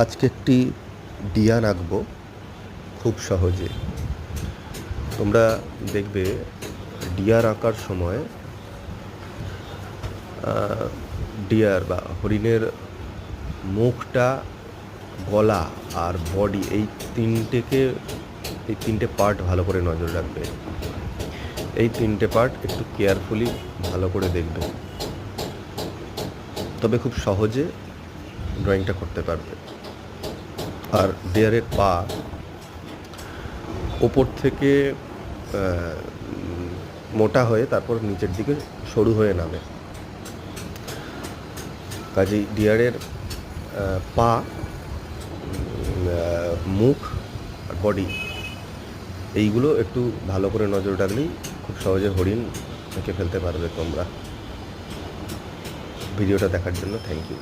আজকে একটি ডিয়ার আঁকবো খুব সহজে। তোমরা দেখবে ডিয়ার আঁকার সময় ডিয়ার বা হরিণের মুখটা, গলা আর বডি এই তিনটে পার্ট ভালো করে নজর রাখবে। এই তিনটে পার্ট একটু কেয়ারফুলি ভালো করে দেখবে, তবে খুব সহজে ড্রয়িংটা করতে পারবে। আর ডিয়ারের পা ওপর থেকে মোটা হয়ে তারপর নিচের দিকে সরু হয়ে নামে। কাজেই ডিয়ারের পা, মুখ আর বডি এইগুলো একটু ভালো করে নজর রাখলেই খুব সহজে হরিণ এঁকে ফেলতে পারবে তোমরা। ভিডিওটা দেখার জন্য থ্যাংক ইউ।